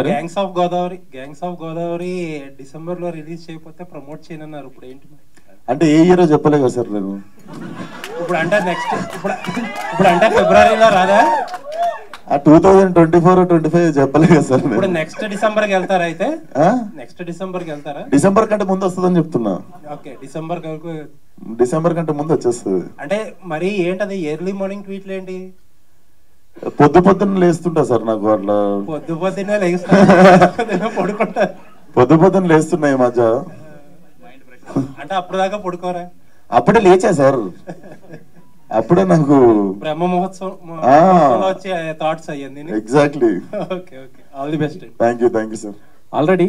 Gangs of Godavari December లో release చేయకపోతే promote చేయనన్నారు. ఇప్పుడు ఏంటి అంటే ఏ ఇయర్ చెప్పలే కదా సార్ నేను. ఇప్పుడు అంటే నెక్స్ట్ ఇప్పుడు అంటే ఫిబ్రవరిలో రాదా? 2024-25 చెప్పలే కదా సార్. ఇప్పుడు నెక్స్ట్ డిసెంబర్ కి వెళ్తారా? అయితే నెక్స్ట్ డిసెంబర్ కి వెళ్తారా? డిసెంబర్ కంటే ముందు వస్తుందని చెప్తున్నా. ఓకే, డిసెంబర్ కంటే ముందు వచ్చేస్తుంది. అంటే మరి ఏంటది ఎర్లీ మార్నింగ్ ట్వీట్లు ఏంటి? పొద్దున్న లేస్తుంటా సార్. నాకు అట్లా పొద్దున్నే పడుకుంటా. పొద్దున్న లేస్తున్నా ఈ మధ్య. అంటే అప్పుడు దాకా పడుకోరా? అప్పుడే లేచా సార్. అప్పుడే నాకు బ్రహ్మ మహోత్సవం వచ్చే థాట్స్ అయ్యింది. Exactly. Okay okay, all the best. Thank you sir. Already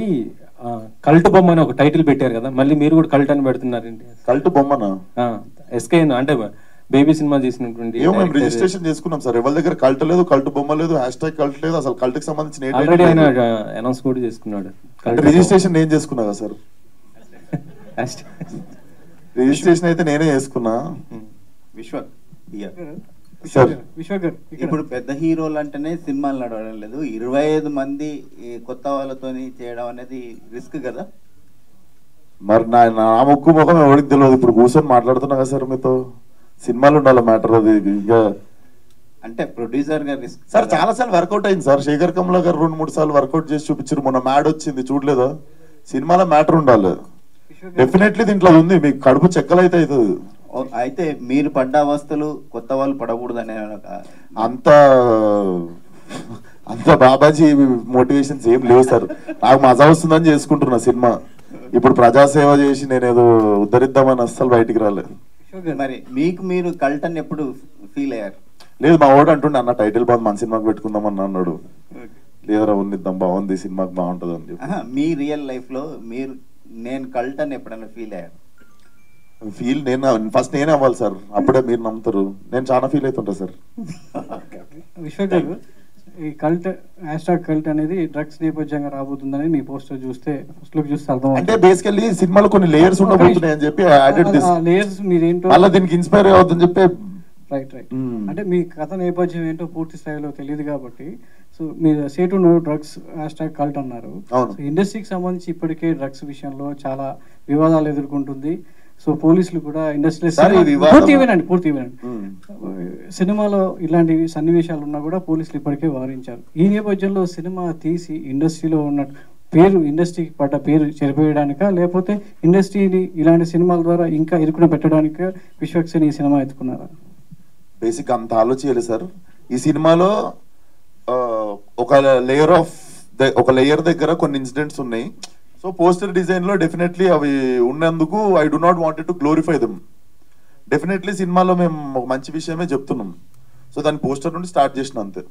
cult బొమ్మ అని ఒక టైటిల్ పెట్టారు కదా, మళ్ళీ మీరు కూడా కల్ట్ అని పెడుతున్నారండి. కల్ట్ బొమ్మనా? ఎస్కే అంటే బేబీ సినిమా చేసినటువంటి రిజిస్ట్రేషన్ చేసుకున్నాం సార్. ఎవరి దగ్గర కల్ట్ లేదు, కల్ట్ బొమ్మ లేదు, #కల్ట్ లేదు. అసలు కల్ట్ కి సంబంధించిన ఆల్రెడీ ఆయన అనౌన్స్ కూడా చేసుకున్నాడు. రిజిస్ట్రేషన్ నేను చేసుకున్నా కదా సార్. రిజిస్ట్రేషన్ అయితే నేనే చేసుకున్నా. ఇప్పుడు పెద్ద హీరోలు అంటేనే సినిమాలు నడవడం లేదు, 25 మంది కొత్త వాళ్ళతో చేయడం అనేది రిస్క్ కదా. మరి నా ముక్కు ముఖం ఎవరికి తెలియదు. ఇప్పుడు కూర్చొని మాట్లాడుతున్నా కదా సార్ మీతో. సినిమాలు ఉండాలి మ్యాటర్. అది ఇంకా అంటే ప్రొడ్యూసర్ గా రిస్క్ సార్. చాలా సార్లు వర్కౌట్ అయింది సార్. శేఖర్ కమలా గారు 2-3 సార్లు వర్కౌట్ చేసి చూపించారు. మొన్న మ్యాడ్ వచ్చింది, చూడలేదా? సినిమాలో మ్యాటర్ ఉండాలి. డెఫినెట్లీ దీంట్లో ఉంది. మీకు కడుపు చెక్కలైతే అవుతుంది. అయితే మీరు పడ్డ అవస్థలు కొత్త వాళ్ళు పడకూడదు అనే అంత బాబాజీ మోటివేషన్స్ ఏం లేవు సార్. నాకు మజా వస్తుందని చేసుకుంటున్నా సినిమా. ఇప్పుడు ప్రజాసేవ చేసి నేనేదో ఉద్ధరిద్దామని అస్సలు బయటికి రాలేదు. మరి మీకు మీరు కల్ట్ అని ఎప్పుడు ఫీల్ అయ్యారు? లేదు, మా వాడు అంటుండే అన్న టైటిల్ బాగుంది, మన సినిమాకి పెట్టుకుందామని అన్నాడు. లేదరా ఉన్నిద్దాం, బాగుంది, సినిమాకి బాగుంటుంది అని చెప్పి. మీ రియల్ లైఫ్ లో మీరు నేను కల్ట్ అని ఎప్పుడైనా ఫీల్ అయ్యారు? ఫస్ట్ నేనే అవ్వాలి సార్, అప్పుడే మీరు నమ్ముతారు. నేను చాలా ఫీల్ అవుతుంటా సార్. విశ్వ గారు, ఈ కల్ట్ #కల్ట్ అనేది డ్రగ్స్ నేపథ్యంగా రాబోతుందని మీ పోస్టర్ చూస్తే ఫస్ట్ లుక్ చూస్తే అర్థం. అంటే బేసికల్లీ సినిమాలో కొన్ని లేయర్స్ ఉండబోతున్నాయి అని చెప్పి యాడెడ్ దిస్. లేయర్స్ మీరేంటో అలా దీనికి ఇన్స్పైర్ అవుతుందని చెప్పి. రైట్. అంటే మీ కథ నేపథ్యం ఏంటో పూర్తి స్థాయిలో తెలియదు కాబట్టి, సో మీరు సేటు నో డ్రగ్స్ #కల్ట్ అన్నారు. ఇండస్ట్రీకి సంబంధించి ఇప్పటికే డ్రగ్స్ విషయంలో చాలా వివాదాలు ఎదుర్కొంటుంది. సో పోలీసులు కూడా ఇండస్ట్రీ పూర్తి వినండి సినిమాలో ఇలాంటి సన్నివేశాలు ఉన్నా కూడా పోలీసులు ఇప్పటికే వ్యవహరించారు. ఈ నేపథ్యంలో సినిమా తీసి ఇండస్ట్రీలో ఉన్న ఇండస్ట్రీకి పడ్డ పేరు చెరిపేయడానికా, లేకపోతే ఇండస్ట్రీని ఇలాంటి సినిమాల ద్వారా ఇంకా ఇరుకున పెట్టడానికా విశ్వక్సేన్ ఈ సినిమా ఎత్తుకున్నారా? బేసిక్ అంత ఆలోచించాలి సార్. ఈ సినిమాలో ఒక లేయర్ దగ్గర కొన్ని ఇన్సిడెంట్స్ ఉన్నాయి. సో పోస్టర్ డిజైన్ లో డెఫినెట్లీ అవి ఉన్నందుకు I do not wanted to glorify them. Definitely సినిమాలో మేము ఒక మంచి విషయమే చెప్తున్నాం. సో దాని పోస్టర్ నుండి స్టార్ట్ చేసిన అంతే.